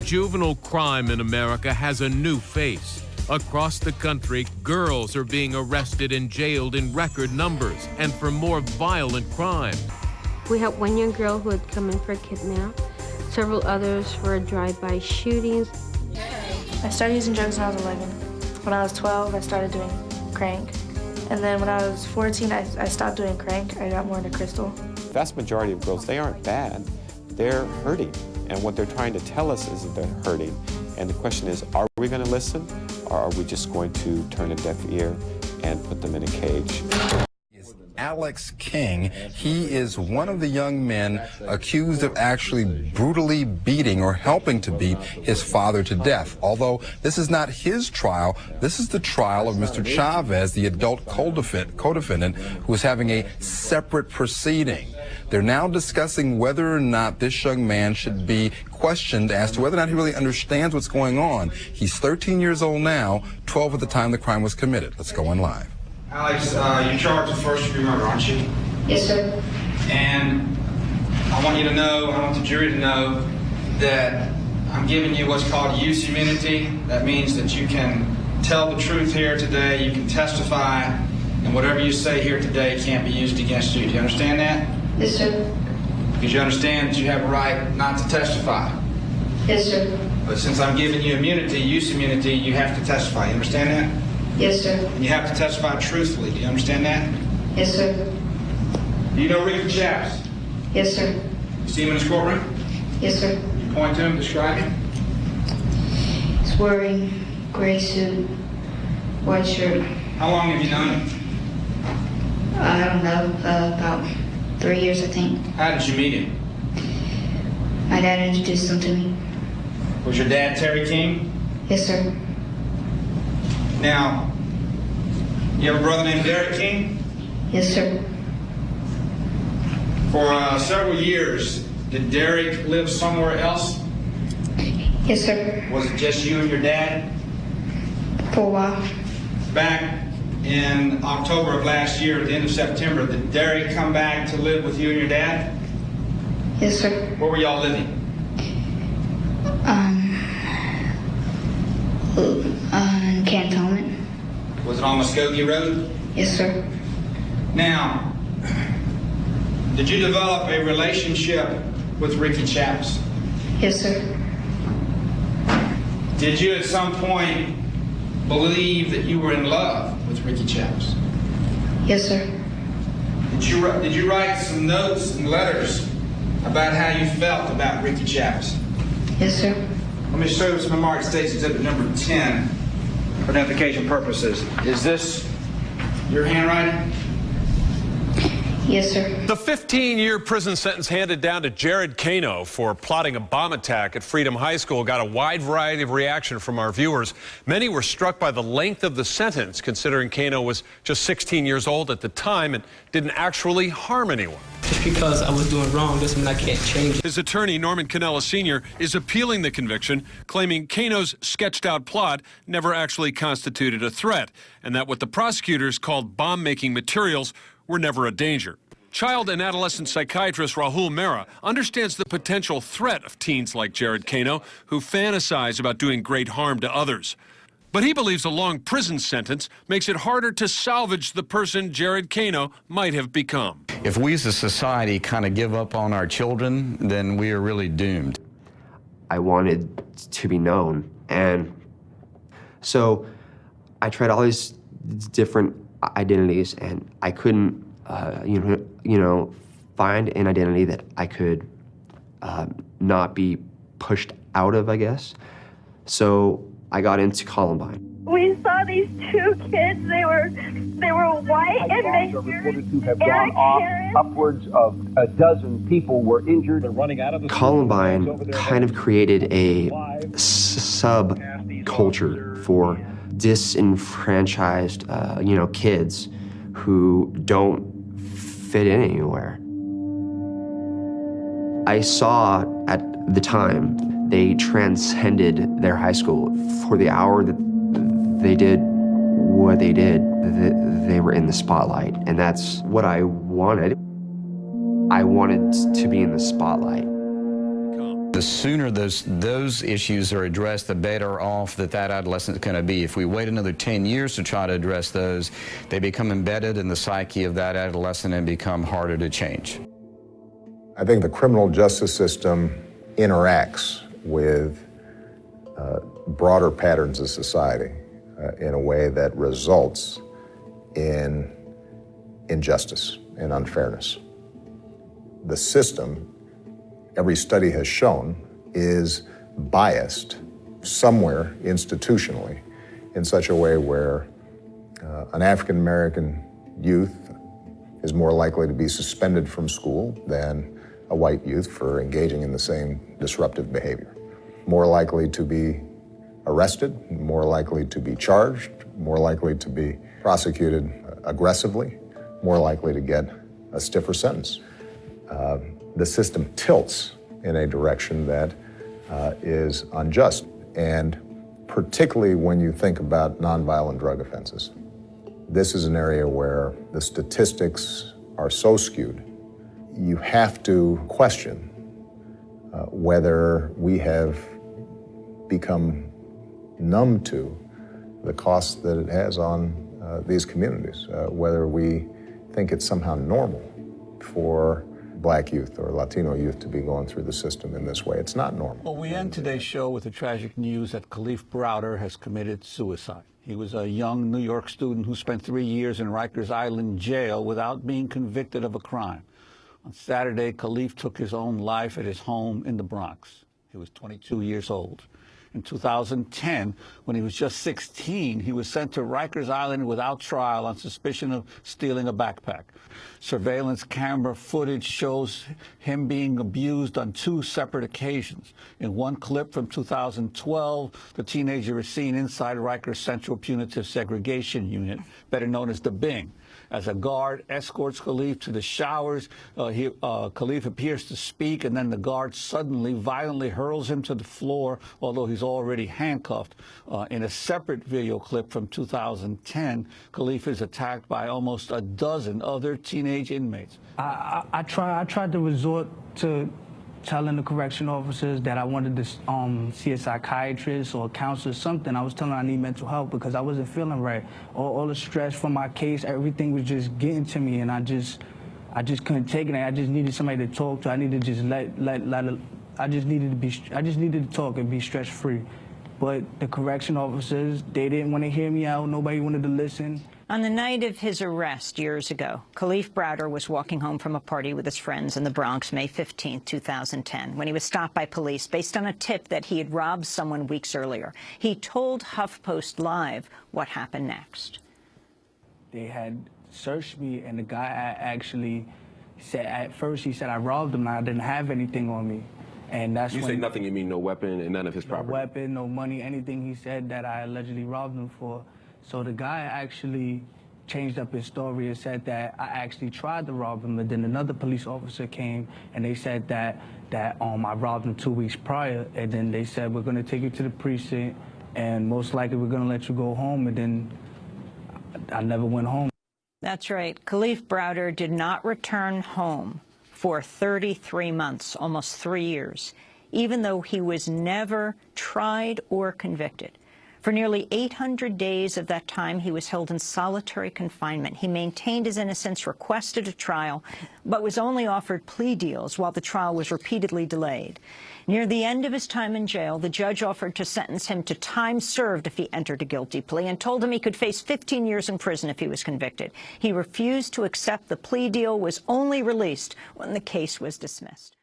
Juvenile crime in America has a new face. Across the country, girls are being arrested and jailed in record numbers and for more violent crime. We had one young girl who had come in for a kidnap, several others for drive-by shootings. I started using drugs when I was 11. When I was 12, I started doing crank. And then when I was 14, I stopped doing crank. I got more into crystal. The vast majority of girls, they aren't bad. They're hurting. And what they're trying to tell us is that they're hurting. And the question is, are we going to listen, or are we just going to turn a deaf ear and put them in a cage? Alex King. He is one of the young men accused of actually brutally beating or helping to beat his father to death. Although this is not his trial, this is the trial of Mr. Chavez, the adult co-defendant, who is having a separate proceeding. They're now discussing whether or not this young man should be questioned as to whether or not he really understands what's going on. He's 13 years old now, 12 at the time the crime was committed. Let's go on live. Alex, you're charged with first-degree murder, aren't you? Yes, sir. And I want you to know, I want the jury to know that I'm giving you what's called use immunity. That means that you can tell the truth here today, you can testify, and whatever you say here today can't be used against you. Do you understand that? Yes, sir. Because you understand that you have a right not to testify. Yes, sir. But since I'm giving you immunity, use immunity, you have to testify. You understand that? Yes, sir. And you have to testify truthfully. Do you understand that? Yes, sir. Do you know Ricky Chavez? Yes, sir. You see him in his courtroom? Yes, sir. You point to him, describe him. He's wearing gray suit, white shirt. How long have you known him? I don't know, about 3 years, I think. How did you meet him? My dad introduced him to me. Was your dad Terry King? Yes, sir. Now, you have a brother named Derek King? Yes, sir. For several years, did Derek live somewhere else? Yes, sir. Was it just you and your dad? For a while. Back in October of last year, at the end of September, did Derek come back to live with you and your dad? Yes, sir. Where were y'all living? In Cantonment. Was it on Muskogee Road? Yes, sir. Now, did you develop a relationship with Ricky Chavez? Yes, sir. Did you at some point believe that you were in love with Ricky Chavez? Yes, sir. Did you write some notes and letters about how you felt about Ricky Chavez? Yes, sir. Let me show you some marked states exhibit number 10 for identification purposes. Is this your handwriting? Yes, sir. The 15-year prison sentence handed down to Jared Kano for plotting a bomb attack at Freedom High School got a wide variety of reaction from our viewers. Many were struck by the length of the sentence, considering Kano was just 16 years old at the time and didn't actually harm anyone. Just because I was doing wrong doesn't mean I can't change it. His attorney, Norman Cannella Sr., is appealing the conviction, claiming Kano's sketched-out plot never actually constituted a threat, and that what the prosecutors called bomb-making materials were never a danger. Child and adolescent psychiatrist Rahul Mehra understands the potential threat of teens like Jared Kano who fantasize about doing great harm to others. But he believes a long prison sentence makes it harder to salvage the person Jared Kano might have become. If we as a society kind of give up on our children, then we are really doomed. I wanted to be known, and so I tried all these different identities, and I couldn't, find an identity that I could not be pushed out of, I guess. So I got into Columbine. We saw these two kids. They were white, and they reported to have gone off. Upwards of a dozen people were injured. They're running out of the Columbine kind of created a subculture for disenfranchised, kids who don't fit in anywhere. I saw at the time they transcended their high school. For the hour that they did what they did, they were in the spotlight, and that's what I wanted. I wanted to be in the spotlight. The sooner those issues are addressed, the better off that adolescent is going to be. If we wait another 10 years to try to address those, they become embedded in the psyche of that adolescent and become harder to change. I think the criminal justice system interacts with broader patterns of society in a way that results in injustice and unfairness. The system, every study has shown, is biased somewhere institutionally in such a way where an African American youth is more likely to be suspended from school than a white youth for engaging in the same disruptive behavior. More likely to be arrested, more likely to be charged, more likely to be prosecuted aggressively, more likely to get a stiffer sentence. The system tilts in a direction that is unjust. And particularly when you think about nonviolent drug offenses, this is an area where the statistics are so skewed. You have to question whether we have become numb to the cost that it has on these communities, whether we think it's somehow normal for Black youth or Latino youth to be going through the system in this way. It's not normal. Well, we end today's show with the tragic news that Kalief Browder has committed suicide. He was a young New York student who spent 3 years in Rikers Island jail without being convicted of a crime. On Saturday, Kalief took his own life at his home in the Bronx. He was 22 years old. In 2010, when he was just 16, he was sent to Rikers Island without trial on suspicion of stealing a backpack. Surveillance camera footage shows him being abused on 2 separate occasions. In one clip from 2012, the teenager is seen inside Rikers Central Punitive Segregation Unit, better known as the Bing. As a guard escorts Kalief to the showers, Kalief appears to speak, and then the guard suddenly, violently hurls him to the floor, although he's already handcuffed. In a separate video clip from 2010, Kalief is attacked by almost a dozen other teenage inmates. I tried to resort to telling the correction officers that I wanted to see a psychiatrist or a counselor, something. I was telling them I need mental help because I wasn't feeling right. All the stress from my case, everything was just getting to me, and I just couldn't take it. I just needed somebody to talk to. I needed to just I just needed to talk and be stress-free. But the correction officers, they didn't want to hear me out. Nobody wanted to listen. On the night of his arrest years ago, Kalief Browder was walking home from a party with his friends in the Bronx, May 15, 2010, when he was stopped by police based on a tip that he had robbed someone weeks earlier. He told HuffPost Live what happened next. They had searched me, and the guy actually said, at first he said I robbed him and I didn't have anything on me. And that's you say nothing, you mean no weapon and none of his property? No weapon, no money, anything he said that I allegedly robbed him for. So the guy actually changed up his story and said that I actually tried to rob him, and then another police officer came and they said that I robbed him 2 weeks prior, and then they said we're going to take you to the precinct and most likely we're going to let you go home, and then I never went home. That's right. Kalief Browder did not return home for 33 months, almost 3 years, even though he was never tried or convicted. For nearly 800 days of that time, he was held in solitary confinement. He maintained his innocence, requested a trial, but was only offered plea deals while the trial was repeatedly delayed. Near the end of his time in jail, the judge offered to sentence him to time served if he entered a guilty plea and told him he could face 15 years in prison if he was convicted. He refused to accept the plea deal, was only released when the case was dismissed.